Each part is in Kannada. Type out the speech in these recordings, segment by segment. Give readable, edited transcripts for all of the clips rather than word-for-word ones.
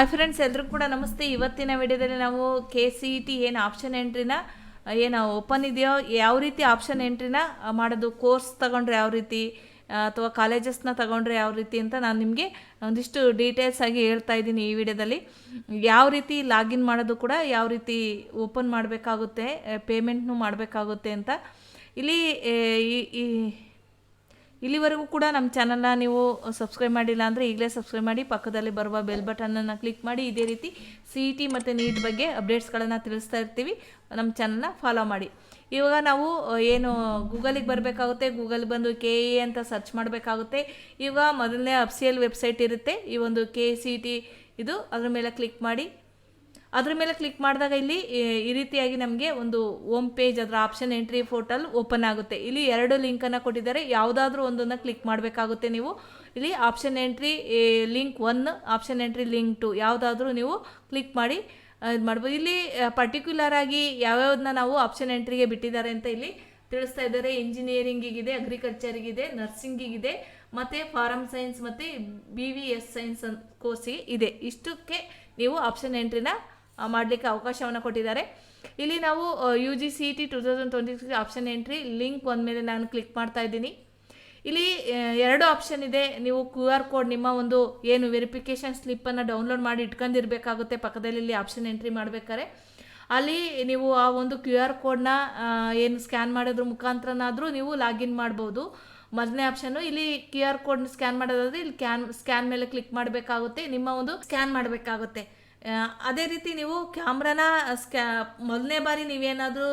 ಹಾಯ್ ಫ್ರೆಂಡ್ಸ್, ಎಲ್ರಿಗೂ ಕೂಡ ನಮಸ್ತೆ. ಇವತ್ತಿನ ವಿಡಿಯೋದಲ್ಲಿ ನಾವು KCET ಏನು ಆಪ್ಷನ್ ಎಂಟ್ರಿನ ಏನು ಓಪನ್ ಇದೆಯೋ ಯಾವ ರೀತಿ ಆಪ್ಷನ್ ಎಂಟ್ರಿನ ಮಾಡೋದು, ಕೋರ್ಸ್ ತಗೊಂಡ್ರೆ ಯಾವ ರೀತಿ ಅಥವಾ ಕಾಲೇಜಸ್ನ ತಗೊಂಡ್ರೆ ಯಾವ ರೀತಿ ಅಂತ ನಾನು ನಿಮಗೆ ಒಂದಿಷ್ಟು ಡೀಟೇಲ್ಸ್ ಆಗಿ ಹೇಳ್ತಾ ಇದ್ದೀನಿ ಈ ವಿಡಿಯೋದಲ್ಲಿ. ಯಾವ ರೀತಿ ಲಾಗಿನ್ ಮಾಡೋದು ಕೂಡ ಯಾವ ರೀತಿ ಓಪನ್ ಮಾಡಬೇಕಾಗುತ್ತೆ, ಪೇಮೆಂಟ್ನು ಮಾಡಬೇಕಾಗುತ್ತೆ ಅಂತ. ಇಲ್ಲಿವರೆಗೂ ಕೂಡ ನಮ್ಮ ಚಾನಲ್ನ ನೀವು ಸಬ್ಸ್ಕ್ರೈಬ್ ಮಾಡಿಲ್ಲ ಅಂದರೆ ಈಗಲೇ ಸಬ್ಸ್ಕ್ರೈಬ್ ಮಾಡಿ, ಪಕ್ಕದಲ್ಲಿ ಬರುವ ಬೆಲ್ ಬಟನನ್ನು ಕ್ಲಿಕ್ ಮಾಡಿ. ಇದೇ ರೀತಿ CET ಮತ್ತು ನೀಟ್ ಬಗ್ಗೆ ಅಪ್ಡೇಟ್ಸ್ಗಳನ್ನು ತಿಳಿಸ್ತಾ ಇರ್ತೀವಿ. ನಮ್ಮ ಚಾನಲ್ನ ಫಾಲೋ ಮಾಡಿ. ಇವಾಗ ನಾವು ಏನು ಗೂಗಲಿಗೆ ಬರಬೇಕಾಗುತ್ತೆ, ಗೂಗಲ್ ಬಂದು KE ಅಂತ ಸರ್ಚ್ ಮಾಡಬೇಕಾಗುತ್ತೆ. ಇವಾಗ ಮೊದಲನೇ ಅಫಿಷಿಯಲ್ ವೆಬ್ಸೈಟ್ ಇರುತ್ತೆ, ಈ ಒಂದು KCET ಇದು, ಅದ್ರ ಮೇಲೆ ಕ್ಲಿಕ್ ಮಾಡಿ. ಅದ್ರ ಮೇಲೆ ಕ್ಲಿಕ್ ಮಾಡಿದಾಗ ಇಲ್ಲಿ ಈ ರೀತಿಯಾಗಿ ನಮಗೆ ಒಂದು ಹೋಮ್ ಪೇಜ್, ಅದರ ಆಪ್ಷನ್ ಎಂಟ್ರಿ ಪೋರ್ಟಲ್ ಓಪನ್ ಆಗುತ್ತೆ. ಇಲ್ಲಿ 2 ಲಿಂಕನ್ನು ಕೊಟ್ಟಿದ್ದಾರೆ, ಯಾವುದಾದ್ರೂ ಒಂದನ್ನು ಕ್ಲಿಕ್ ಮಾಡಬೇಕಾಗುತ್ತೆ ನೀವು. ಇಲ್ಲಿ option entry link 1, option entry link 2 ಯಾವುದಾದ್ರೂ ನೀವು ಕ್ಲಿಕ್ ಮಾಡಿ ಇದು ಮಾಡ್ಬೋದು. ಇಲ್ಲಿ ಪರ್ಟಿಕ್ಯುಲರ್ ಆಗಿ ಯಾವ್ಯಾವ್ದನ್ನ ನಾವು ಆಪ್ಷನ್ ಎಂಟ್ರಿಗೆ ಬಿಟ್ಟಿದ್ದಾರೆ ಅಂತ ಇಲ್ಲಿ ತಿಳಿಸ್ತಾ ಇದ್ದಾರೆ. ಇಂಜಿನಿಯರಿಂಗಿಗಿದೆ, ಅಗ್ರಿಕಲ್ಚರಿಗಿದೆ, ನರ್ಸಿಂಗಿಗಿದೆ, ಮತ್ತು ಫಾರಮ್ ಸೈನ್ಸ್ ಮತ್ತು BVS ಸೈನ್ಸ್ ಕೋರ್ಸಿಗೆ ಇದೆ. ಇಷ್ಟಕ್ಕೆ ನೀವು ಆಪ್ಷನ್ ಎಂಟ್ರಿನ ಮಾಡಲಿಕ್ಕೆ ಅವಕಾಶವನ್ನು ಕೊಟ್ಟಿದ್ದಾರೆ. ಇಲ್ಲಿ ನಾವು UGCET 2026 ಆಪ್ಷನ್ ಎಂಟ್ರಿ ಲಿಂಕ್ 1 ಮೇಲೆ ನಾನು ಕ್ಲಿಕ್ ಮಾಡ್ತಾ ಇದ್ದೀನಿ. ಇಲ್ಲಿ 2 ಆಪ್ಷನ್ ಇದೆ. ನೀವು QR ಕೋಡ್, ನಿಮ್ಮ ಒಂದು ಏನು ವೆರಿಫಿಕೇಷನ್ ಸ್ಲಿಪ್ಪನ್ನು ಡೌನ್ಲೋಡ್ ಮಾಡಿ ಇಟ್ಕೊಂಡಿರಬೇಕಾಗುತ್ತೆ ಪಕ್ಕದಲ್ಲಿ. ಇಲ್ಲಿ ಆಪ್ಷನ್ ಎಂಟ್ರಿ ಮಾಡಬೇಕಾದ್ರೆ ಅಲ್ಲಿ ನೀವು ಆ ಒಂದು QR ಕೋಡ್ನ ಏನು ಸ್ಕ್ಯಾನ್ ಮಾಡೋದ್ರ ಮುಖಾಂತರನಾದರೂ ನೀವು ಲಾಗಿನ್ ಮಾಡ್ಬೋದು. ಮೊದಲನೇ ಆಪ್ಷನ್ನು. ಇಲ್ಲಿ QR ಕೋಡ್ನ ಸ್ಕ್ಯಾನ್ ಮಾಡೋದಾದರೆ ಇಲ್ಲಿ ಸ್ಕ್ಯಾನ್ ಮೇಲೆ ಕ್ಲಿಕ್ ಮಾಡಬೇಕಾಗುತ್ತೆ, ನಿಮ್ಮ ಒಂದು ಸ್ಕ್ಯಾನ್ ಮಾಡಬೇಕಾಗುತ್ತೆ. ಅದೇ ರೀತಿ ನೀವು ಕ್ಯಾಮ್ರಾನ ಮೊದಲನೇ ಬಾರಿ ನೀವೇನಾದರೂ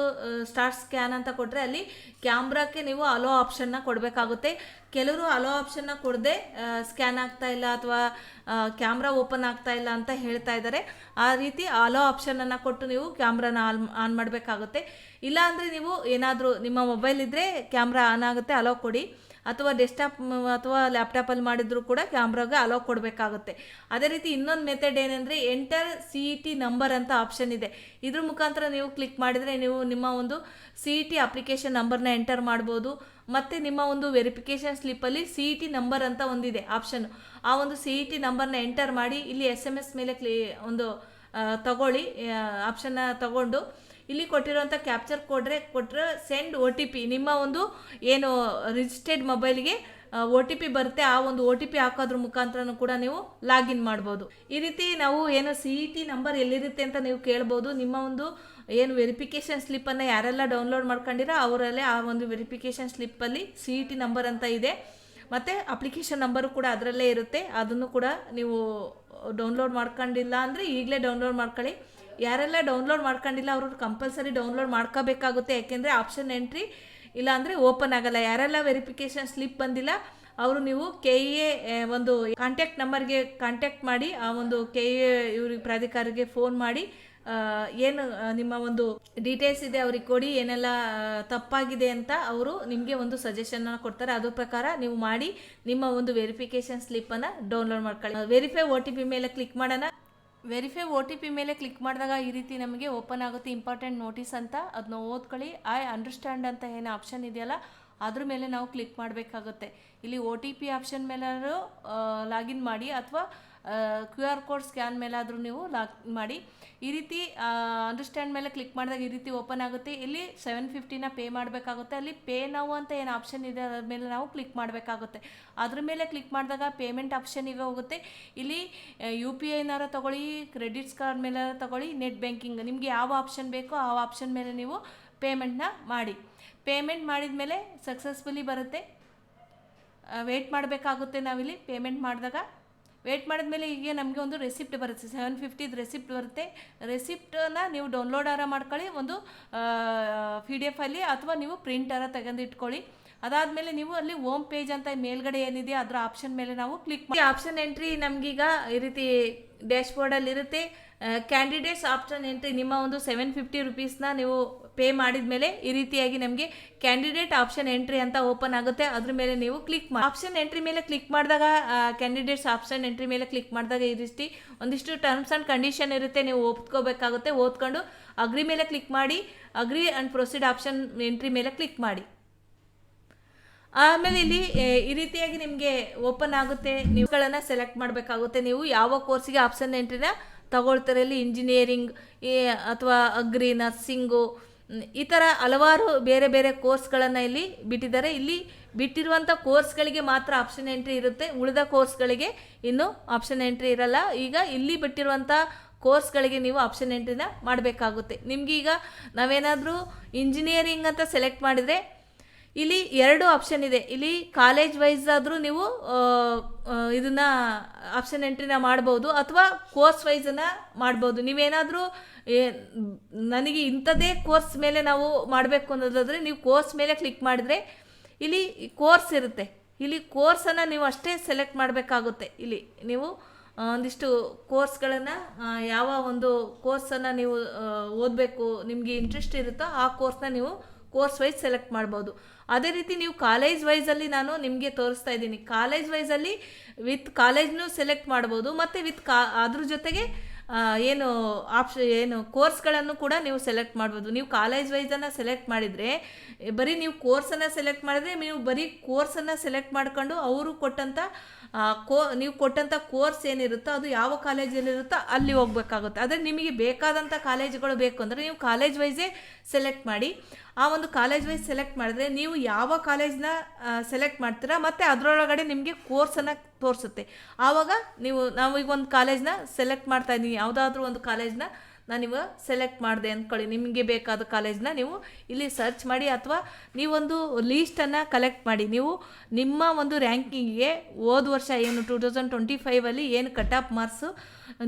ಸ್ಟಾರ್ಟ್ ಸ್ಕ್ಯಾನ್ ಅಂತ ಕೊಟ್ಟರೆ ಅಲ್ಲಿ ಕ್ಯಾಮ್ರಾಕ್ಕೆ ನೀವು ಅಲೋ ಆಪ್ಷನ್ನ ಕೊಡಬೇಕಾಗುತ್ತೆ. ಕೆಲವರು ಅಲೋ ಆಪ್ಷನ್ನ ಕೊಡದೆ ಸ್ಕ್ಯಾನ್ ಆಗ್ತಾ ಇಲ್ಲ ಅಥವಾ ಕ್ಯಾಮ್ರಾ ಓಪನ್ ಆಗ್ತಾ ಇಲ್ಲ ಅಂತ ಹೇಳ್ತಾ ಇದ್ದಾರೆ. ಆ ರೀತಿ ಅಲೋ ಆಪ್ಷನನ್ನು ಕೊಟ್ಟು ನೀವು ಕ್ಯಾಮ್ರಾನ ಆನ್ ಮಾಡಬೇಕಾಗುತ್ತೆ. ಇಲ್ಲಾಂದರೆ ನೀವು ಏನಾದರೂ ನಿಮ್ಮ ಮೊಬೈಲ್ ಇದ್ದರೆ ಕ್ಯಾಮ್ರಾ ಆನ್ ಆಗುತ್ತೆ, ಅಲೋ ಕೊಡಿ. ಅಥವಾ ಡೆಸ್ಕ್ಟಾಪ್ ಅಥವಾ ಲ್ಯಾಪ್ಟಾಪಲ್ಲಿ ಮಾಡಿದರೂ ಕೂಡ ಕ್ಯಾಮ್ರಾಗೆ ಅಲೋ ಕೊಡಬೇಕಾಗುತ್ತೆ. ಅದೇ ರೀತಿ ಇನ್ನೊಂದು ಮೆಥಡ್ ಏನಂದರೆ ಎಂಟರ್ CET ನಂಬರ್ ಅಂತ ಆಪ್ಷನ್ ಇದೆ. ಇದ್ರ ಮುಖಾಂತರ ನೀವು ಕ್ಲಿಕ್ ಮಾಡಿದರೆ ನೀವು ನಿಮ್ಮ ಒಂದು CET ಅಪ್ಲಿಕೇಶನ್ ನಂಬರ್ನ ಎಂಟರ್ ಮಾಡ್ಬೋದು. ಮತ್ತು ನಿಮ್ಮ ಒಂದು ವೆರಿಫಿಕೇಷನ್ ಸ್ಲಿಪ್ಪಲ್ಲಿ CET ನಂಬರ್ ಅಂತ ಒಂದಿದೆ ಆಪ್ಷನ್, ಆ ಒಂದು CET ನಂಬರ್ನ ಎಂಟರ್ ಮಾಡಿ ಇಲ್ಲಿ SMS ಮೇಲೆ ಒಂದು ತಗೊಳ್ಳಿ, ಆಪ್ಷನ್ನ ತಗೊಂಡು ಇಲ್ಲಿ ಕೊಟ್ಟಿರೋಂಥ ಕ್ಯಾಪ್ಚರ್ ಕೊಟ್ಟರೆ ಸೆಂಡ್ OTP, ನಿಮ್ಮ ಒಂದು ಏನು ರಿಜಿಸ್ಟರ್ಡ್ ಮೊಬೈಲ್ಗೆ OTP ಬರುತ್ತೆ. ಆ ಒಂದು OTP ಹಾಕೋದ್ರ ಮುಖಾಂತರನೂ ಕೂಡ ನೀವು ಲಾಗಿನ್ ಮಾಡ್ಬೋದು. ಈ ರೀತಿ ನಾವು ಏನು CET ನಂಬರ್ ಎಲ್ಲಿರುತ್ತೆ ಅಂತ ನೀವು ಕೇಳ್ಬೋದು. ನಿಮ್ಮ ಒಂದು ಏನು ವೆರಿಫಿಕೇಷನ್ ಸ್ಲಿಪ್ಪನ್ನು ಯಾರೆಲ್ಲ ಡೌನ್ಲೋಡ್ ಮಾಡ್ಕೊಂಡಿರೋ ಅವರಲ್ಲೇ ಆ ಒಂದು ವೆರಿಫಿಕೇಷನ್ ಸ್ಲಿಪ್ಪಲ್ಲಿ CET ನಂಬರ್ ಅಂತ ಇದೆ. ಮತ್ತು ಅಪ್ಲಿಕೇಶನ್ ನಂಬರು ಕೂಡ ಅದರಲ್ಲೇ ಇರುತ್ತೆ. ಅದನ್ನು ಕೂಡ ನೀವು ಡೌನ್ಲೋಡ್ ಮಾಡ್ಕೊಂಡಿಲ್ಲ ಅಂದರೆ ಈಗಲೇ ಡೌನ್ಲೋಡ್ ಮಾಡ್ಕೊಳ್ಳಿ. ಯಾರೆಲ್ಲ ಡೌನ್ಲೋಡ್ ಮಾಡ್ಕೊಂಡಿಲ್ಲ ಅವರು ಕಂಪಲ್ಸರಿ ಡೌನ್ಲೋಡ್ ಮಾಡ್ಕೋಬೇಕಾಗುತ್ತೆ. ಯಾಕೆಂದರೆ ಆಪ್ಷನ್ ಎಂಟ್ರಿ ಇಲ್ಲ ಅಂದರೆ ಓಪನ್ ಆಗಲ್ಲ. ಯಾರೆಲ್ಲ ವೆರಿಫಿಕೇಷನ್ ಸ್ಲಿಪ್ ಬಂದಿಲ್ಲ ಅವರು ನೀವು KEA ಒಂದು ಕಾಂಟ್ಯಾಕ್ಟ್ ನಂಬರ್ಗೆ ಕಾಂಟ್ಯಾಕ್ಟ್ ಮಾಡಿ, ಆ ಒಂದು KEA ಇವ್ರಿಗೆ ಪ್ರಾಧಿಕಾರಿಗೆ ಫೋನ್ ಮಾಡಿ ಏನು ನಿಮ್ಮ ಒಂದು ಡೀಟೇಲ್ಸ್ ಇದೆ ಅವ್ರಿಗೆ ಕೊಡಿ, ಏನೆಲ್ಲ ತಪ್ಪಾಗಿದೆ ಅಂತ ಅವರು ನಿಮಗೆ ಒಂದು ಸಜೆಷನ್ನ ಕೊಡ್ತಾರೆ. ಅದ್ರ ಪ್ರಕಾರ ನೀವು ಮಾಡಿ ನಿಮ್ಮ ಒಂದು ವೆರಿಫಿಕೇಷನ್ ಸ್ಲಿಪ್ಪನ್ನು ಡೌನ್ಲೋಡ್ ಮಾಡ್ಕೊಳ್ಳಿ. ವೆರಿಫೈ OTP ಮೇಲೆ ಕ್ಲಿಕ್ ಮಾಡೋಣ. ವೆರಿಫೈ OTP ಮೇಲೆ ಕ್ಲಿಕ್ ಮಾಡಿದಾಗ ಈ ರೀತಿ ನಮಗೆ ಓಪನ್ ಆಗುತ್ತೆ, ಇಂಪಾರ್ಟೆಂಟ್ ನೋಟಿಸ್ ಅಂತ. ಅದನ್ನ ಓದ್ಕೊಳ್ಳಿ. ಐ ಅಂಡರ್ಸ್ಟ್ಯಾಂಡ್ ಅಂತ ಏನು ಆಪ್ಷನ್ ಇದೆಯಲ್ಲ ಅದ್ರ ಮೇಲೆ ನಾವು ಕ್ಲಿಕ್ ಮಾಡಬೇಕಾಗುತ್ತೆ. ಇಲ್ಲಿ OTP ಆಪ್ಷನ್ ಮೇಲಾದರೂ ಲಾಗಿನ್ ಮಾಡಿ ಅಥವಾ QR ಕೋಡ್ ಸ್ಕ್ಯಾನ್ ಮೇಲಾದರೂ ನೀವು ಲಾಗಿನ್ ಮಾಡಿ. ಈ ರೀತಿ ಅಂಡರ್ಸ್ಟ್ಯಾಂಡ್ ಮೇಲೆ ಕ್ಲಿಕ್ ಮಾಡಿದಾಗ ಈ ರೀತಿ ಓಪನ್ ಆಗುತ್ತೆ. ಇಲ್ಲಿ 750ನ ಪೇ ಮಾಡಬೇಕಾಗುತ್ತೆ. ಅಲ್ಲಿ ಪೇ ನಾವು ಅಂತ ಏನು ಆಪ್ಷನ್ ಇದೆ ಅದ್ರ ಮೇಲೆ ನಾವು ಕ್ಲಿಕ್ ಮಾಡಬೇಕಾಗುತ್ತೆ. ಅದ್ರ ಮೇಲೆ ಕ್ಲಿಕ್ ಮಾಡಿದಾಗ ಪೇಮೆಂಟ್ ಆಪ್ಷನಿಗೆ ಹೋಗುತ್ತೆ. ಇಲ್ಲಿ UPIನಾರ ತೊಗೊಳ್ಳಿ, ಕ್ರೆಡಿಟ್ಸ್ ಕಾರ್ಡ್ ಮೇಲೆ ತೊಗೊಳ್ಳಿ, ನೆಟ್ ಬ್ಯಾಂಕಿಂಗ್, ನಿಮಗೆ ಯಾವ ಆಪ್ಷನ್ ಬೇಕೋ ಆ ಆಪ್ಷನ್ ಮೇಲೆ ನೀವು ಪೇಮೆಂಟ್ನ ಮಾಡಿ. ಪೇಮೆಂಟ್ ಮಾಡಿದ ಮೇಲೆ ಸಕ್ಸಸ್ಫುಲಿ ಬರುತ್ತೆ. ವೆಯ್ಟ್ ಮಾಡಬೇಕಾಗುತ್ತೆ. ನಾವಿಲ್ಲಿ ಪೇಮೆಂಟ್ ಮಾಡಿದಾಗ ವೆಯ್ಟ್ ಮಾಡಿದ್ಮೇಲೆ ಈಗ ನಮಗೆ ಒಂದು ರೆಸಿಪ್ಟ್ ಬರುತ್ತೆ, 750 ರೆಸಿಪ್ಟ್ ಬರುತ್ತೆ. ರೆಸಿಪ್ಟನ್ನು ನೀವು ಡೌನ್ಲೋಡಾರ ಮಾಡ್ಕೊಳ್ಳಿ, ಒಂದು PDF ಅಲ್ಲಿ, ಅಥವಾ ನೀವು ಪ್ರಿಂಟರ ತೆಗೆದು ಇಟ್ಕೊಳ್ಳಿ. ಅದಾದಮೇಲೆ ನೀವು ಅಲ್ಲಿ ಹೋಮ್ ಪೇಜ್ ಅಂತ ಮೇಲ್ಗಡೆ ಏನಿದೆ ಅದರ ಆಪ್ಷನ್ ಮೇಲೆ ನಾವು ಕ್ಲಿಕ್ ಮಾಡಿ. ಆಪ್ಷನ್ ಎಂಟ್ರಿ ನಮಗೀಗ ಈ ರೀತಿ ಡ್ಯಾಶ್ ಬೋರ್ಡಲ್ಲಿ ಇರುತ್ತೆ. ಕ್ಯಾಂಡಿಡೇಟ್ಸ್ ಆಪ್ಷನ್ ಎಂಟ್ರಿ, ನಿಮ್ಮ ಒಂದು 750 ರುಪೀಸ್ನ ನೀವು ಪೇ ಮಾಡಿದ ಮೇಲೆ ಈ ರೀತಿಯಾಗಿ ನಮಗೆ ಕ್ಯಾಂಡಿಡೇಟ್ ಆಪ್ಷನ್ ಎಂಟ್ರಿ ಅಂತ ಓಪನ್ ಆಗುತ್ತೆ. ಅದ್ರ ಮೇಲೆ ನೀವು ಕ್ಲಿಕ್ ಮಾಡಿ. ಆಪ್ಷನ್ ಎಂಟ್ರಿ ಮೇಲೆ ಕ್ಲಿಕ್ ಮಾಡಿದಾಗ ಕ್ಯಾಂಡಿಡೇಟ್ಸ್ ಆಪ್ಷನ್ ಎಂಟ್ರಿ ಮೇಲೆ ಕ್ಲಿಕ್ ಮಾಡಿದಾಗ ಈ ರೀತಿ ಒಂದಿಷ್ಟು ಟರ್ಮ್ಸ್ ಆ್ಯಂಡ್ ಕಂಡೀಷನ್ ಇರುತ್ತೆ, ನೀವು ಓದ್ಕೋಬೇಕಾಗುತ್ತೆ. ಓದ್ಕೊಂಡು ಅಗ್ರಿ ಮೇಲೆ ಕ್ಲಿಕ್ ಮಾಡಿ. Agri and proceed option entry ಮೇಲೆ ಕ್ಲಿಕ್ ಮಾಡಿ. ಆಮೇಲೆ ಇಲ್ಲಿ ಈ ರೀತಿಯಾಗಿ ನಿಮಗೆ ಓಪನ್ ಆಗುತ್ತೆ. ನೀವುಗಳನ್ನು ಸೆಲೆಕ್ಟ್ ಮಾಡಬೇಕಾಗುತ್ತೆ. ನೀವು ಯಾವ ಕೋರ್ಸಿಗೆ ಆಪ್ಷನ್ ಎಂಟ್ರಿನ ತಗೊಳ್ತಾರೆ. ಇಲ್ಲಿ ಇಂಜಿನಿಯರಿಂಗ್ ಅಥವಾ ಅಗ್ರಿ, ನರ್ಸಿಂಗು, ಈ ಥರ ಹಲವಾರು ಬೇರೆ ಬೇರೆ ಕೋರ್ಸ್ಗಳನ್ನು ಇಲ್ಲಿ ಬಿಟ್ಟಿದ್ದಾರೆ. ಇಲ್ಲಿ ಬಿಟ್ಟಿರುವಂಥ ಕೋರ್ಸ್ಗಳಿಗೆ ಮಾತ್ರ ಆಪ್ಷನ್ ಎಂಟ್ರಿ ಇರುತ್ತೆ, ಉಳಿದ ಕೋರ್ಸ್ಗಳಿಗೆ ಇನ್ನೂ ಆಪ್ಷನ್ ಎಂಟ್ರಿ ಇರಲ್ಲ. ಈಗ ಇಲ್ಲಿ ಬಿಟ್ಟಿರುವಂಥ ಕೋರ್ಸ್ಗಳಿಗೆ ನೀವು ಆಪ್ಷನ್ ಎಂಟ್ರಿನ ಮಾಡಬೇಕಾಗುತ್ತೆ. ನಿಮ್ಗೆ ಈಗ ನಾವೇನಾದರೂ ಇಂಜಿನಿಯರಿಂಗ್ ಅಂತ ಸೆಲೆಕ್ಟ್ ಮಾಡಿದರೆ ಇಲ್ಲಿ 2 ಆಪ್ಷನ್ ಇದೆ. ಇಲ್ಲಿ ಕಾಲೇಜ್ ವೈಸ್ ಆದರೂ ನೀವು ಇದನ್ನು ಆಪ್ಷನ್ ಎಂಟ್ರಿನ ಮಾಡ್ಬೋದು, ಅಥವಾ ಕೋರ್ಸ್ ವೈಸನ್ನು ಮಾಡ್ಬೋದು. ನೀವೇನಾದರೂ ನನಗೆ ಇಂಥದ್ದೇ ಕೋರ್ಸ್ ಮೇಲೆ ನಾವು ಮಾಡಬೇಕು ಅನ್ನೋದಾದರೆ ನೀವು ಕೋರ್ಸ್ ಮೇಲೆ ಕ್ಲಿಕ್ ಮಾಡಿದರೆ ಇಲ್ಲಿ ಕೋರ್ಸ್ ಇರುತ್ತೆ. ಇಲ್ಲಿ ಕೋರ್ಸನ್ನು ನೀವು ಅಷ್ಟೇ ಸೆಲೆಕ್ಟ್ ಮಾಡಬೇಕಾಗುತ್ತೆ. ಇಲ್ಲಿ ನೀವು ಒಂದಿಷ್ಟು ಕೋರ್ಸ್ಗಳನ್ನು ಯಾವ ಒಂದು ಕೋರ್ಸನ್ನು ನೀವು ಓದಬೇಕು, ನಿಮಗೆ ಇಂಟ್ರೆಸ್ಟ್ ಇರುತ್ತೋ ಆ ಕೋರ್ಸ್ನ ನೀವು ಕೋರ್ಸ್ ವೈಸ್ ಸೆಲೆಕ್ಟ್ ಮಾಡ್ಬೋದು. ಅದೇ ರೀತಿ ನೀವು ಕಾಲೇಜ್ ವೈಸಲ್ಲಿ ನಾನು ನಿಮಗೆ ತೋರಿಸ್ತಾ ಇದ್ದೀನಿ. ಕಾಲೇಜ್ ವೈಸಲ್ಲಿ ವಿತ್ ಕಾಲೇಜ್ನೂ ಸೆಲೆಕ್ಟ್ ಮಾಡ್ಬೋದು, ಮತ್ತು ವಿತ್ ಅದ್ರ ಜೊತೆಗೆ ಏನು ಕೋರ್ಸ್ಗಳನ್ನು ಕೂಡ ನೀವು ಸೆಲೆಕ್ಟ್ ಮಾಡ್ಬೋದು. ನೀವು ಕಾಲೇಜ್ ವೈಸನ್ನು ಸೆಲೆಕ್ಟ್ ಮಾಡಿದರೆ ಬರೀ ನೀವು ಕೋರ್ಸನ್ನು ಸೆಲೆಕ್ಟ್ ಮಾಡಿದರೆ ನೀವು ಬರೀ ಕೋರ್ಸನ್ನು ಸೆಲೆಕ್ಟ್ ಮಾಡ್ಕೊಂಡು ಅವರು ಕೊಟ್ಟಂಥ ನೀವು ಕೊಟ್ಟಂಥ ಕೋರ್ಸ್ ಏನಿರುತ್ತೋ ಅದು ಯಾವ ಕಾಲೇಜಲ್ಲಿರುತ್ತೋ ಅಲ್ಲಿ ಹೋಗ್ಬೇಕಾಗುತ್ತೆ. ಆದರೆ ನಿಮಗೆ ಬೇಕಾದಂಥ ಕಾಲೇಜುಗಳು ಬೇಕು ಅಂದರೆ ನೀವು ಕಾಲೇಜ್ ವೈಸೇ ಸೆಲೆಕ್ಟ್ ಮಾಡಿ. ಆ ಒಂದು ಕಾಲೇಜ್ ವೈಸ್ ಸೆಲೆಕ್ಟ್ ಮಾಡಿದ್ರೆ ನೀವು ಯಾವ ಕಾಲೇಜ್ನ ಸೆಲೆಕ್ಟ್ ಮಾಡ್ತೀರಾ ಮತ್ತು ಅದರೊಳಗಡೆ ನಿಮಗೆ ಕೋರ್ಸನ್ನು ತೋರಿಸುತ್ತೆ. ಆವಾಗ ನಾವು ಈಗ ಒಂದು ಕಾಲೇಜ್ನ ಸೆಲೆಕ್ಟ್ ಮಾಡ್ತಾ ಇದ್ದೀನಿ, ಯಾವುದಾದ್ರೂ ಒಂದು ಕಾಲೇಜ್ನ ನಾನಿವಾಗ ಸೆಲೆಕ್ಟ್ ಮಾಡಿದೆ ಅಂದ್ಕೊಳ್ಳಿ. ನಿಮಗೆ ಬೇಕಾದ ಕಾಲೇಜ್ನ ನೀವು ಇಲ್ಲಿ ಸರ್ಚ್ ಮಾಡಿ, ಅಥವಾ ನೀವೊಂದು ಲೀಸ್ಟನ್ನು ಕಲೆಕ್ಟ್ ಮಾಡಿ. ನೀವು ನಿಮ್ಮ ಒಂದು ರ್ಯಾಂಕಿಂಗಿಗೆ ಹೋದ ವರ್ಷ ಏನು 2025 ಏನು ಕಟ್ ಆಫ್ ಮಾರ್ಕ್ಸು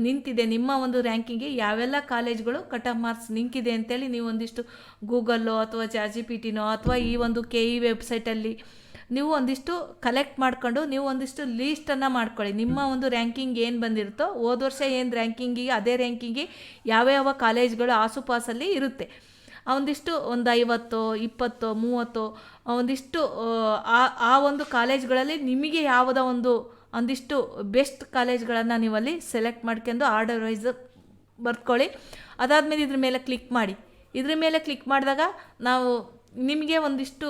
ನಿಂತಿದೆ, ನಿಮ್ಮ ಒಂದು ರ್ಯಾಂಕಿಂಗ್ಗೆ ಯಾವೆಲ್ಲ ಕಾಲೇಜ್ಗಳು ಕಟ್ ಆಫ್ ಮಾರ್ಕ್ಸ್ ನಿಂತಿದೆ ಅಂತೇಳಿ ನೀವು ಒಂದಿಷ್ಟು ಗೂಗಲ್ಲೋ ಅಥವಾ ChatGPTನೋ ಅಥವಾ ಈ ಒಂದು KE ವೆಬ್ಸೈಟಲ್ಲಿ ನೀವು ಒಂದಿಷ್ಟು ಕಲೆಕ್ಟ್ ಮಾಡ್ಕೊಂಡು ನೀವು ಒಂದಿಷ್ಟು ಲೀಸ್ಟನ್ನು ಮಾಡ್ಕೊಳ್ಳಿ. ನಿಮ್ಮ ಒಂದು ರ್ಯಾಂಕಿಂಗ್ ಏನು ಬಂದಿರುತ್ತೋ ಹೋದ ವರ್ಷ ಏನು ರ್ಯಾಂಕಿಂಗಿಗೆ ಅದೇ ರ್ಯಾಂಕಿಂಗ್ಗೆ ಯಾವ ಕಾಲೇಜ್ಗಳು ಆಸುಪಾಸಲ್ಲಿ ಇರುತ್ತೆ. ಒಂದಿಷ್ಟು ಒಂದು 50, 20, 30 ಒಂದಿಷ್ಟು ಆ ಒಂದು ಕಾಲೇಜ್ಗಳಲ್ಲಿ ನಿಮಗೆ ಯಾವುದೋ ಒಂದಿಷ್ಟು ಬೆಸ್ಟ್ ಕಾಲೇಜ್ಗಳನ್ನು ನೀವಲ್ಲಿ ಸೆಲೆಕ್ಟ್ ಮಾಡ್ಕೊಂಡು ಆರ್ಡರ್ ವೈಸ್ ಬರ್ಕೊಳ್ಳಿ. ಅದಾದಮೇಲೆ ಇದ್ರ ಮೇಲೆ ಕ್ಲಿಕ್ ಮಾಡಿ. ಇದ್ರ ಮೇಲೆ ಕ್ಲಿಕ್ ಮಾಡಿದಾಗ ನಾವು ನಿಮಗೆ ಒಂದಿಷ್ಟು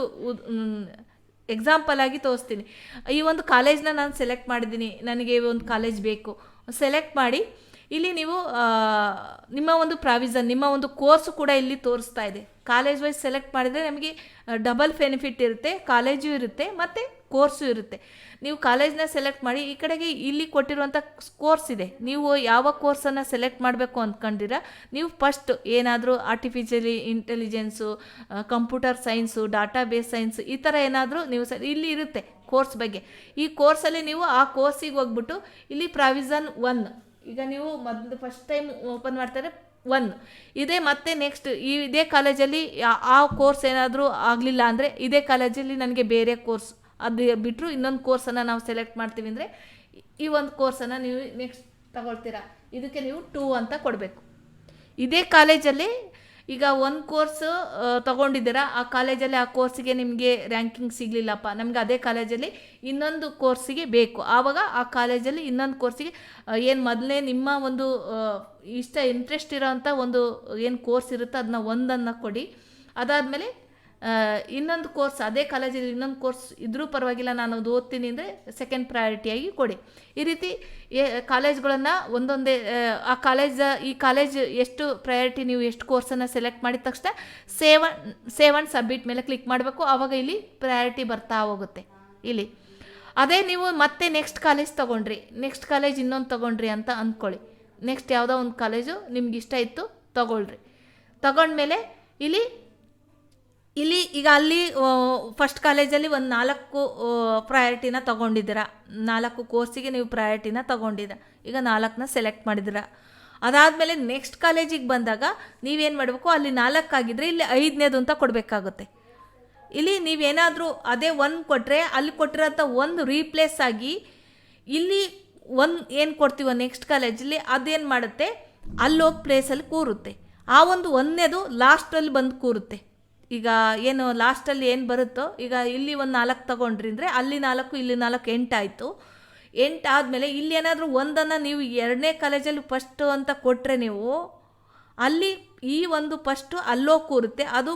ಎಕ್ಸಾಂಪಲ್ ಆಗಿ ತೋರಿಸ್ತೀನಿ. ಈ ಒಂದು ಕಾಲೇಜ್ನ ನಾನು ಸೆಲೆಕ್ಟ್ ಮಾಡಿದ್ದೀನಿ, ನನಗೆ ಒಂದು ಕಾಲೇಜ್ ಬೇಕು, ಸೆಲೆಕ್ಟ್ ಮಾಡಿ. ಇಲ್ಲಿ ನೀವು ನಿಮ್ಮ ಒಂದು ಪ್ರಾವಿಷನ್, ನಿಮ್ಮ ಒಂದು ಕೋರ್ಸು ಕೂಡ ಇಲ್ಲಿ ತೋರಿಸ್ತಾ ಇದೆ. ಕಾಲೇಜ್ ವೈಸ್ ಸೆಲೆಕ್ಟ್ ಮಾಡಿದರೆ ನಮಗೆ ಡಬಲ್ ಬೆನಿಫಿಟ್ ಇರುತ್ತೆ, ಕಾಲೇಜು ಇರುತ್ತೆ ಮತ್ತು ಕೋರ್ಸು ಇರುತ್ತೆ. ನೀವು ಕಾಲೇಜ್ನ ಸೆಲೆಕ್ಟ್ ಮಾಡಿ, ಈ ಕಡೆಗೆ ಇಲ್ಲಿ ಕೊಟ್ಟಿರುವಂಥ ಕೋರ್ಸ್ ಇದೆ. ನೀವು ಯಾವ ಕೋರ್ಸನ್ನು ಸೆಲೆಕ್ಟ್ ಮಾಡಬೇಕು ಅಂದ್ಕೊಂಡಿರ, ನೀವು ಫಸ್ಟ್ ಏನಾದರೂ artificially intelligence, computer science, database science ಈ ಥರ ಏನಾದರೂ ನೀವು ಇಲ್ಲಿ ಇರುತ್ತೆ ಕೋರ್ಸ್ ಬಗ್ಗೆ. ಈ ಕೋರ್ಸಲ್ಲಿ ನೀವು ಆ ಕೋರ್ಸಿಗೆ ಹೋಗ್ಬಿಟ್ಟು ಇಲ್ಲಿ ಪ್ರಾವಿಷನ್ 1 ಈಗ ನೀವು ಮೊದಲು ಫಸ್ಟ್ ಟೈಮ್ ಓಪನ್ ಮಾಡ್ತಾರೆ 1 ಇದೆ. ಮತ್ತು ನೆಕ್ಸ್ಟ್ ಇದೇ ಕಾಲೇಜಲ್ಲಿ ಆ ಕೋರ್ಸ್ ಏನಾದರೂ ಆಗಲಿಲ್ಲ ಅಂದರೆ ಇದೇ ಕಾಲೇಜಲ್ಲಿ ನನಗೆ ಬೇರೆ ಕೋರ್ಸ್ ಅದು ಬಿಟ್ಟರು ಇನ್ನೊಂದು ಕೋರ್ಸನ್ನು ನಾವು ಸೆಲೆಕ್ಟ್ ಮಾಡ್ತೀವಿ ಅಂದರೆ ಈ ಒಂದು ಕೋರ್ಸನ್ನು ನೀವು ನೆಕ್ಸ್ಟ್ ತಗೊಳ್ತೀರಾ, ಇದಕ್ಕೆ ನೀವು 2 ಅಂತ ಕೊಡಬೇಕು. ಇದೇ ಕಾಲೇಜಲ್ಲಿ ಈಗ ಒಂದು ಕೋರ್ಸ್ ತೊಗೊಂಡಿದ್ದೀರಾ, ಆ ಕಾಲೇಜಲ್ಲಿ ಆ ಕೋರ್ಸಿಗೆ ನಿಮಗೆ ರ್ಯಾಂಕಿಂಗ್ ಸಿಗಲಿಲ್ಲಪ್ಪ, ನಮಗೆ ಅದೇ ಕಾಲೇಜಲ್ಲಿ ಇನ್ನೊಂದು ಕೋರ್ಸಿಗೆ ಬೇಕು. ಆವಾಗ ಆ ಕಾಲೇಜಲ್ಲಿ ಇನ್ನೊಂದು ಕೋರ್ಸಿಗೆ ಏನು ಮೊದಲೇ ನಿಮ್ಮ ಒಂದು ಇಂಟ್ರೆಸ್ಟ್ ಇರೋವಂಥ ಒಂದು ಏನು ಕೋರ್ಸ್ ಇರುತ್ತೋ ಅದನ್ನ 1 ಕೊಡಿ. ಅದಾದಮೇಲೆ ಇನ್ನೊಂದು ಕೋರ್ಸ್ ಅದೇ ಕಾಲೇಜಲ್ಲಿ ಇನ್ನೊಂದು ಕೋರ್ಸ್ ಇದ್ರೂ ಪರವಾಗಿಲ್ಲ, ನಾನು ಅದು ಓದ್ತೀನಿ ಅಂದರೆ ಸೆಕೆಂಡ್ ಪ್ರಯಾರಿಟಿಯಾಗಿ ಕೊಡಿ. ಈ ರೀತಿ ಕಾಲೇಜ್ಗಳನ್ನು ಒಂದೊಂದೇ ಆ ಈ ಕಾಲೇಜ್ ಎಷ್ಟು ಪ್ರಯಾರಿಟಿ, ನೀವು ಎಷ್ಟು ಕೋರ್ಸನ್ನು ಸೆಲೆಕ್ಟ್ ಮಾಡಿದ ತಕ್ಷಣ ಸೇವ್ ಆ್ಯಂಡ್ ಸಬ್ಮಿಟ್ ಮೇಲೆ ಕ್ಲಿಕ್ ಮಾಡಬೇಕು. ಆವಾಗ ಇಲ್ಲಿ ಪ್ರಯಾರಿಟಿ ಬರ್ತಾ ಹೋಗುತ್ತೆ. ಇಲ್ಲಿ ಅದೇ ನೀವು ಮತ್ತೆ ನೆಕ್ಸ್ಟ್ ಕಾಲೇಜ್ ತೊಗೊಂಡ್ರಿ, ನೆಕ್ಸ್ಟ್ ಕಾಲೇಜ್ ಇನ್ನೊಂದು ತೊಗೊಂಡ್ರಿ ಅಂತ ಅಂದ್ಕೊಳ್ಳಿ. ನೆಕ್ಸ್ಟ್ ಯಾವುದೋ ಒಂದು ಕಾಲೇಜು ನಿಮ್ಗೆ ಇಷ್ಟ ಇತ್ತು ತೊಗೊಳ್ರಿ. ತೊಗೊಂಡ್ಮೇಲೆ ಇಲ್ಲಿ ಈಗ ಅಲ್ಲಿ ಫಸ್ಟ್ ಕಾಲೇಜಲ್ಲಿ ಒಂದು 4 ಪ್ರಯಾರಿಟಿನ ತೊಗೊಂಡಿದ್ದೀರಾ, 4 ಕೋರ್ಸಿಗೆ ನೀವು ಪ್ರಯಾರಿಟಿನ ತೊಗೊಂಡಿದ್ದೀರ. ಈಗ 4ನ ಸೆಲೆಕ್ಟ್ ಮಾಡಿದ್ದೀರಾ. ಅದಾದಮೇಲೆ ನೆಕ್ಸ್ಟ್ ಕಾಲೇಜಿಗೆ ಬಂದಾಗ ನೀವೇನು ಮಾಡಬೇಕು, ಅಲ್ಲಿ 4 ಆಗಿದ್ದರೆ ಇಲ್ಲಿ 5ನೇದು ಅಂತ ಕೊಡಬೇಕಾಗುತ್ತೆ. ಇಲ್ಲಿ ನೀವೇನಾದರೂ ಅದೇ 1 ಕೊಟ್ಟರೆ ಅಲ್ಲಿ ಕೊಟ್ಟಿರೋಂಥ 1 ರೀಪ್ಲೇಸ್ ಆಗಿ ಇಲ್ಲಿ 1 ಏನು ಕೊಡ್ತೀವೋ ನೆಕ್ಸ್ಟ್ ಕಾಲೇಜಲ್ಲಿ ಅದೇನು ಮಾಡುತ್ತೆ, ಅಲ್ಲೋಗಿ ಪ್ಲೇಸಲ್ಲಿ ಕೂರುತ್ತೆ. ಆ ಒಂದು 1ನೇದು ಲಾಸ್ಟಲ್ಲಿ ಬಂದು ಕೂರುತ್ತೆ. ಈಗ ಏನು ಲಾಸ್ಟಲ್ಲಿ ಏನು ಬರುತ್ತೋ, ಈಗ ಇಲ್ಲಿ ಒಂದು 4 ತೊಗೊಂಡ್ರಿ ಅಂದರೆ ಅಲ್ಲಿ 4 ಇಲ್ಲಿ 4 8 ಆಯಿತು. 8 ಆದಮೇಲೆ ಇಲ್ಲಿ ಏನಾದರೂ 1 ನೀವು 2ನೇ ಕಾಲೇಜಲ್ಲಿ ಫಸ್ಟು ಅಂತ ಕೊಟ್ಟರೆ ನೀವು ಅಲ್ಲಿ ಈ ಒಂದು ಫಸ್ಟು ಅಲ್ಲೋ ಕೂರುತ್ತೆ. ಅದು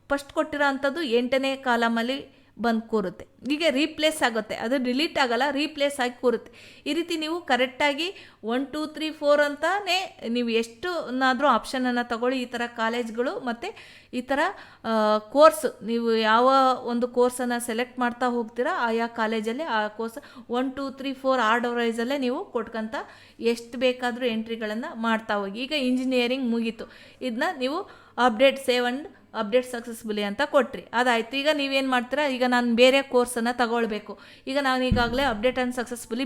ಫಸ್ಟ್ ಕೊಟ್ಟಿರೋ ಅಂಥದ್ದು 8ನೇ ಕಾಲಮಲ್ಲಿ ಬಂದು ಕೂರುತ್ತೆ. ಈಗ ರೀಪ್ಲೇಸ್ ಆಗುತ್ತೆ, ಅದು ಡಿಲೀಟ್ ಆಗಲ್ಲ, ರೀಪ್ಲೇಸ್ ಆಗಿ ಕೂರುತ್ತೆ. ಈ ರೀತಿ ನೀವು ಕರೆಕ್ಟಾಗಿ 1 2 3 4 ಅಂತಾನೆ ನೀವು ಎಷ್ಟುನಾದರೂ ಆಪ್ಷನನ್ನು ತಗೊಳ್ಳಿ. ಈ ಥರ ಕಾಲೇಜ್ಗಳು ಮತ್ತು ಈ ಥರ ಕೋರ್ಸ್, ನೀವು ಯಾವ ಒಂದು ಕೋರ್ಸನ್ನು ಸೆಲೆಕ್ಟ್ ಮಾಡ್ತಾ ಹೋಗ್ತೀರಾ ಆಯಾ ಕಾಲೇಜಲ್ಲಿ ಆ ಕೋರ್ಸ್ 1 2 3 4 ಆರ್ಡರ್ ವೈಸಲ್ಲೇ ನೀವು ಕೊಟ್ಕೊಂತ ಎಷ್ಟು ಬೇಕಾದರೂ ಎಂಟ್ರಿಗಳನ್ನು ಮಾಡ್ತಾ ಹೋಗಿ. ಈಗ ಇಂಜಿನಿಯರಿಂಗ್ ಮುಗೀತು, ಇದನ್ನ ನೀವು update save and update successfully ಅಂತ ಕೊಟ್ರಿ, ಅದಾಯಿತು. ಈಗ ನೀವೇನು ಮಾಡ್ತೀರಾ, ಈಗ ನಾನು ಬೇರೆ ಕೋರ್ಸನ್ನು ತಗೊಳ್ಬೇಕು, ಈಗ ನಾನು ಈಗಾಗಲೇ ಅಪ್ಡೇಟ್ ಆ್ಯಂಡ್ ಸಕ್ಸಸ್ಫುಲಿ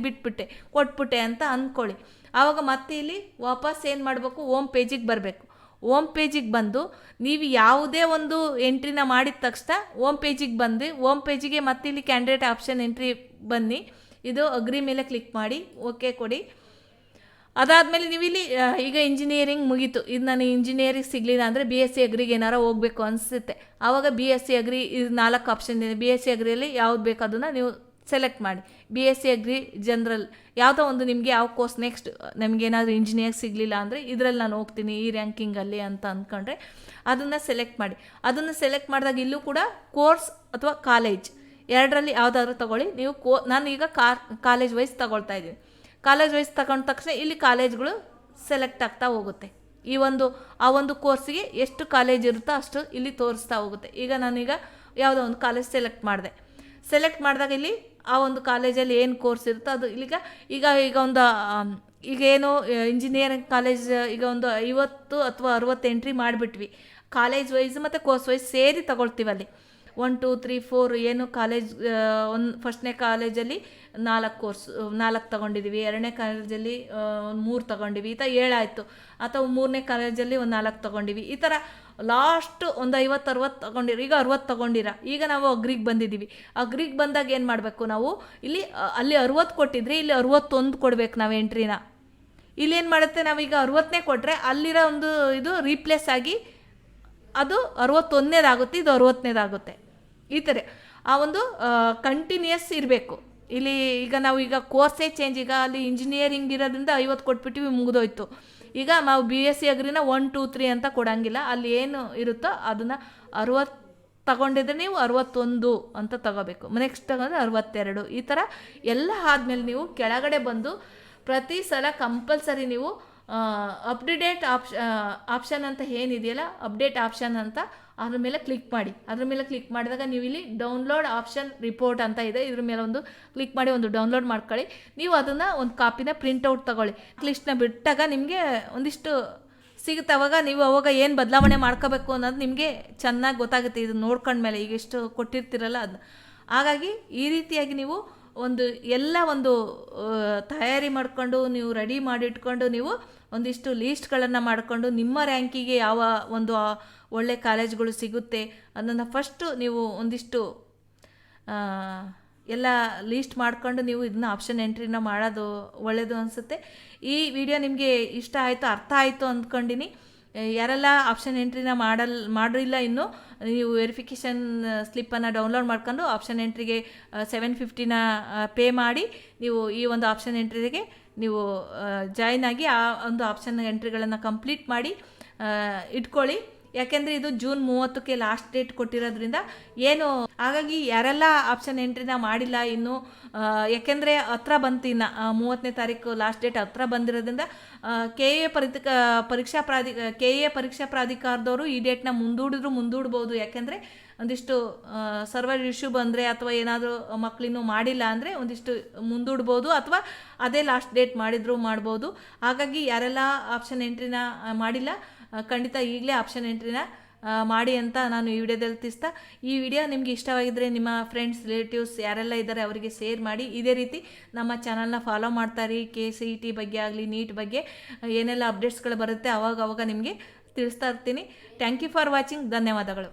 ಕೊಟ್ಬಿಟ್ಟೆ ಅಂತ ಅಂದ್ಕೊಳ್ಳಿ. ಆವಾಗ ಮತ್ತೆ ಇಲ್ಲಿ ವಾಪಸ್ ಏನು ಮಾಡಬೇಕು, ಹೋಮ್ ಪೇಜಿಗೆ ಬರಬೇಕು. ಹೋಮ್ ಪೇಜಿಗೆ ಬಂದು ನೀವು ಯಾವುದೇ ಒಂದು ಎಂಟ್ರಿನ ಮಾಡಿದ ತಕ್ಷಣ ಹೋಮ್ ಪೇಜಿಗೆ ಬಂದು ಹೋಮ್ ಪೇಜಿಗೆ ಮತ್ತೆ ಇಲ್ಲಿ ಕ್ಯಾಂಡಿಡೇಟ್ ಆಪ್ಷನ್ ಎಂಟ್ರಿ ಬನ್ನಿ, ಇದು ಅಗ್ರಿ ಮೇಲೆ ಕ್ಲಿಕ್ ಮಾಡಿ ಓಕೆ ಕೊಡಿ. ಅದಾದಮೇಲೆ ನೀವು ಇಲ್ಲಿ ಈಗ ಇಂಜಿನಿಯರಿಂಗ್ ಮುಗೀತು, ಇದು ನನಗೆ ಇಂಜಿನಿಯರಿಂಗ್ ಸಿಗಲಿಲ್ಲ ಅಂದರೆ BSc ಅಗ್ರಿಗೆ ಏನಾರು ಹೋಗಬೇಕು ಅನಿಸುತ್ತೆ, ಆವಾಗ BSc ಅಗ್ರಿ ಇದು 4 ಆಪ್ಷನ್ ಇದೆ. BSc ಅಗ್ರಿಯಲ್ಲಿ ಯಾವ್ದು ಬೇಕು ಅದನ್ನು ನೀವು ಸೆಲೆಕ್ಟ್ ಮಾಡಿ. BSc ಅಗ್ರಿ ಜನರಲ್ ಯಾವುದೋ ಒಂದು ನಿಮಗೆ ಯಾವ ಕೋರ್ಸ್ ನೆಕ್ಸ್ಟ್ ನಮಗೇನಾದರೂ ಇಂಜಿನಿಯರ್ ಸಿಗಲಿಲ್ಲ ಅಂದರೆ ಇದರಲ್ಲಿ ನಾನು ಹೋಗ್ತೀನಿ ಈ ರ್ಯಾಂಕಿಂಗಲ್ಲಿ ಅಂತ ಅಂದ್ಕೊಂಡ್ರೆ ಅದನ್ನು ಸೆಲೆಕ್ಟ್ ಮಾಡಿ. ಅದನ್ನು ಸೆಲೆಕ್ಟ್ ಮಾಡಿದಾಗ ಇಲ್ಲೂ ಕೂಡ ಕೋರ್ಸ್ ಅಥವಾ ಕಾಲೇಜ್ ಎರಡರಲ್ಲಿ ಯಾವುದಾದ್ರೂ ತೊಗೊಳ್ಳಿ. ನೀವು ನಾನು ಈಗ ಕಾಲೇಜ್ ವೈಸ್ ತಗೊಳ್ತಾ ಇದ್ದೀನಿ. ಕಾಲೇಜ್ ವೈಸ್ ತಗೊಂಡ ತಕ್ಷಣ ಇಲ್ಲಿ ಕಾಲೇಜ್ಗಳು ಸೆಲೆಕ್ಟ್ ಆಗ್ತಾ ಹೋಗುತ್ತೆ. ಆ ಒಂದು ಕೋರ್ಸಿಗೆ ಎಷ್ಟು ಕಾಲೇಜ್ ಇರುತ್ತೋ ಅಷ್ಟು ಇಲ್ಲಿ ತೋರಿಸ್ತಾ ಹೋಗುತ್ತೆ. ಈಗ ನಾನೀಗ ಯಾವುದೋ ಒಂದು ಕಾಲೇಜ್ ಸೆಲೆಕ್ಟ್ ಮಾಡಿದಾಗ ಇಲ್ಲಿ ಆ ಒಂದು ಕಾಲೇಜಲ್ಲಿ ಏನು ಕೋರ್ಸ್ ಇರುತ್ತೋ ಅದು ಈಗೇನು ಇಂಜಿನಿಯರಿಂಗ್ ಕಾಲೇಜ್ ಈಗ ಒಂದು 50 ಅಥವಾ 60 ಎಂಟ್ರಿ ಮಾಡಿಬಿಟ್ವಿ. ಕಾಲೇಜ್ ವೈಸ್ ಮತ್ತು ಕೋರ್ಸ್ ವೈಸ್ ಸೇರಿ ತಗೊಳ್ತೀವಲ್ಲಿ 1 2 3 4 ಏನು ಕಾಲೇಜ್ ಫಸ್ಟ್ನೇ ಕಾಲೇಜಲ್ಲಿ 4 ತೊಗೊಂಡಿದ್ದೀವಿ, 2ನೇ ಕಾಲೇಜಲ್ಲಿ 3 ತೊಗೊಂಡಿವಿ, ಈ ಥರ 7 ಆಯಿತು. ಅಥವಾ 3ನೇ ಕಾಲೇಜಲ್ಲಿ 4 ತೊಗೊಂಡಿವಿ. ಈ ಥರ ಲಾಸ್ಟ್ ಒಂದು 50 60 ತೊಗೊಂಡಿರೋ, ಈಗ 60 ತೊಗೊಂಡಿರ. ಈಗ ನಾವು ಅಗ್ರಿಗೆ ಬಂದಿದ್ದೀವಿ. ಅಗ್ರಿಗೆ ಬಂದಾಗ ಏನು ಮಾಡಬೇಕು, ನಾವು ಅಲ್ಲಿ 60 ಕೊಟ್ಟಿದ್ರೆ ಇಲ್ಲಿ 61 ಕೊಡಬೇಕು ನಾವು ಎಂಟ್ರಿನ. ಇಲ್ಲೇನು ಮಾಡುತ್ತೆ, ನಾವೀಗ 60ನೇ ಕೊಟ್ಟರೆ ಅಲ್ಲಿರೋ ಒಂದು ಇದು ರೀಪ್ಲೇಸ್ ಆಗಿ ಅದು 61ನೇದಾಗುತ್ತೆ, ಇದು 60ನೇದಾಗುತ್ತೆ. ಈ ಥರ ಆ ಒಂದು ಕಂಟಿನ್ಯೂಯಸ್ ಇರಬೇಕು. ಇಲ್ಲಿ ಈಗ ಕೋರ್ಸೇ ಚೇಂಜ್, ಈಗ ಅಲ್ಲಿ ಇಂಜಿನಿಯರಿಂಗ್ ಇರೋದ್ರಿಂದ 50 ಕೊಟ್ಬಿಟ್ಟಿವಿ, ಮುಗಿದೋಯ್ತು. ಈಗ ನಾವು BSc ಅಗ್ರಿನ 1 2 3 ಅಂತ ಕೊಡೋಂಗಿಲ್ಲ, ಅಲ್ಲಿ ಏನು ಇರುತ್ತೋ ಅದನ್ನು 60 ತಗೊಂಡಿದ್ರೆ ನೀವು 61 ಅಂತ ತಗೋಬೇಕು, ನೆಕ್ಸ್ಟ್ ತಗೊಂಡ್ರೆ 62. ಈ ಥರ ಎಲ್ಲ ಆದಮೇಲೆ ನೀವು ಕೆಳಗಡೆ ಬಂದು ಪ್ರತಿ ಸಲ ಕಂಪಲ್ಸರಿ ನೀವು ಅಪ್ಡೇಟ್ ಆಪ್ಷನ್ ಅಂತ ಏನಿದೆಯಲ್ಲ, ಅಪ್ಡೇಟ್ ಆಪ್ಷನ್ ಅಂತ ಅದ್ರ ಮೇಲೆ ಕ್ಲಿಕ್ ಮಾಡಿ. ಅದ್ರ ಮೇಲೆ ಕ್ಲಿಕ್ ಮಾಡಿದಾಗ ನೀವು ಇಲ್ಲಿ ಡೌನ್ಲೋಡ್ ಆಪ್ಷನ್ ರಿಪೋರ್ಟ್ ಅಂತ ಇದೆ, ಇದ್ರ ಮೇಲೆ ಒಂದು ಕ್ಲಿಕ್ ಮಾಡಿ ಒಂದು ಡೌನ್ಲೋಡ್ ಮಾಡ್ಕೊಳ್ಳಿ. ನೀವು ಅದನ್ನು ಒಂದು ಕಾಪಿನ ಪ್ರಿಂಟೌಟ್ ತಗೊಳ್ಳಿ. ಲಿಸ್ಟ್ನ ಬಿಟ್ಟಾಗ ನಿಮಗೆ ಒಂದಿಷ್ಟು ಸಿಗುತ್ತೆ, ಅವಾಗ ಏನು ಬದಲಾವಣೆ ಮಾಡ್ಕೋಬೇಕು ಅನ್ನೋದು ನಿಮಗೆ ಚೆನ್ನಾಗಿ ಗೊತ್ತಾಗುತ್ತೆ ಇದು ನೋಡ್ಕೊಂಡ್ಮೇಲೆ. ಈಗ ಎಷ್ಟು ಕೊಟ್ಟಿರ್ತೀರಲ್ಲ ಅದು. ಹಾಗಾಗಿ ಈ ರೀತಿಯಾಗಿ ನೀವು ಎಲ್ಲ ತಯಾರಿ ಮಾಡಿಕೊಂಡು ನೀವು ರೆಡಿ ಮಾಡಿಟ್ಕೊಂಡು ನೀವು ಒಂದಿಷ್ಟು ಲೀಸ್ಟ್ಗಳನ್ನು ಮಾಡಿಕೊಂಡು ನಿಮ್ಮ ರ್ಯಾಂಕಿಗೆ ಯಾವ ಒಂದು ಒಳ್ಳೆ ಕಾಲೇಜ್ಗಳು ಸಿಗುತ್ತೆ ಅದನ್ನು ಫಸ್ಟು ನೀವು ಒಂದಿಷ್ಟು ಎಲ್ಲ ಲೀಸ್ಟ್ ಮಾಡ್ಕೊಂಡು ನೀವು ಇದನ್ನ ಆಪ್ಷನ್ ಎಂಟ್ರಿನ ಮಾಡೋದು ಒಳ್ಳೆಯದು ಅನಿಸುತ್ತೆ. ಈ ವಿಡಿಯೋ ನಿಮಗೆ ಇಷ್ಟ ಆಯಿತು, ಅರ್ಥ ಆಯಿತು ಅಂದ್ಕೊಂಡಿನಿ. ಯಾರೆಲ್ಲ ಆಪ್ಷನ್ ಎಂಟ್ರಿನ ಮಾಡಿಲ್ಲ ಇನ್ನೂ, ನೀವು ವೆರಿಫಿಕೇಷನ್ ಸ್ಲಿಪ್ಪನ್ನು ಡೌನ್ಲೋಡ್ ಮಾಡ್ಕೊಂಡು ಆಪ್ಷನ್ ಎಂಟ್ರಿಗೆ 750ನ ಪೇ ಮಾಡಿ ನೀವು ಈ ಒಂದು ಆಪ್ಷನ್ ಎಂಟ್ರಿಗೆ ನೀವು ಜಾಯ್ನ್ ಆಗಿ ಆ ಒಂದು ಆಪ್ಷನ್ ಎಂಟ್ರಿಗಳನ್ನು ಕಂಪ್ಲೀಟ್ ಮಾಡಿ ಇಟ್ಕೊಳ್ಳಿ. ಯಾಕೆಂದರೆ ಇದು ಜೂನ್ 30ಕ್ಕೆ ಲಾಸ್ಟ್ ಡೇಟ್ ಕೊಟ್ಟಿರೋದ್ರಿಂದ ಹಾಗಾಗಿ ಯಾರೆಲ್ಲ ಆಪ್ಷನ್ ಎಂಟ್ರಿನ ಮಾಡಿಲ್ಲ ಇನ್ನು, ಯಾಕೆಂದರೆ ಹತ್ರ ಬಂತು, ಇನ್ನು 30ನೇ ತಾರೀಕು ಲಾಸ್ಟ್ ಡೇಟ್ ಹತ್ರ ಬಂದಿರೋದ್ರಿಂದ KA ಪರೀಕ್ಷಾ ಪ್ರಾಧಿಕಾರದವರು ಈ ಡೇಟ್ನ ಮುಂದೂಡ್ಬೋದು. ಯಾಕೆಂದರೆ ಒಂದಿಷ್ಟು ಸರ್ವರ್ ಇಶ್ಯೂ ಬಂದರೆ ಅಥವಾ ಏನಾದರೂ ಮಕ್ಕಳಿನ್ನೂ ಮಾಡಿಲ್ಲ ಅಂದರೆ ಒಂದಿಷ್ಟು ಮುಂದೂಡ್ಬೋದು, ಅಥವಾ ಅದೇ ಲಾಸ್ಟ್ ಡೇಟ್ ಮಾಡ್ಬೋದು. ಹಾಗಾಗಿ ಯಾರೆಲ್ಲ ಆಪ್ಷನ್ ಎಂಟ್ರಿನ ಮಾಡಿಲ್ಲ ಖಂಡಿತ ಈಗಲೇ ಆಪ್ಷನ್ ಎಂಟ್ರಿನ ಮಾಡಿ ಅಂತ ನಾನು ಈ ವಿಡಿಯೋದಲ್ಲಿ ತಿಳಿಸ್ತಾ, ಈ ವಿಡಿಯೋ ನಿಮಗೆ ಇಷ್ಟವಾಗಿದ್ದರೆ ನಿಮ್ಮ ಫ್ರೆಂಡ್ಸ್ ರಿಲೇಟಿವ್ಸ್ ಯಾರೆಲ್ಲ ಇದ್ದಾರೆ ಅವರಿಗೆ ಶೇರ್ ಮಾಡಿ. ಇದೇ ರೀತಿ ನಮ್ಮ ಚಾನಲ್ನ ಫಾಲೋ ಮಾಡ್ತಾರಿ. KCET ಬಗ್ಗೆ ಆಗಲಿ, ನೀಟ್ ಬಗ್ಗೆ ಏನೆಲ್ಲ ಅಪ್ಡೇಟ್ಸ್ಗಳು ಬರುತ್ತೆ ಅವಾಗ ನಿಮಗೆ ತಿಳಿಸ್ತಾ ಇರ್ತೀನಿ. Thank you for watching. ಧನ್ಯವಾದಗಳು.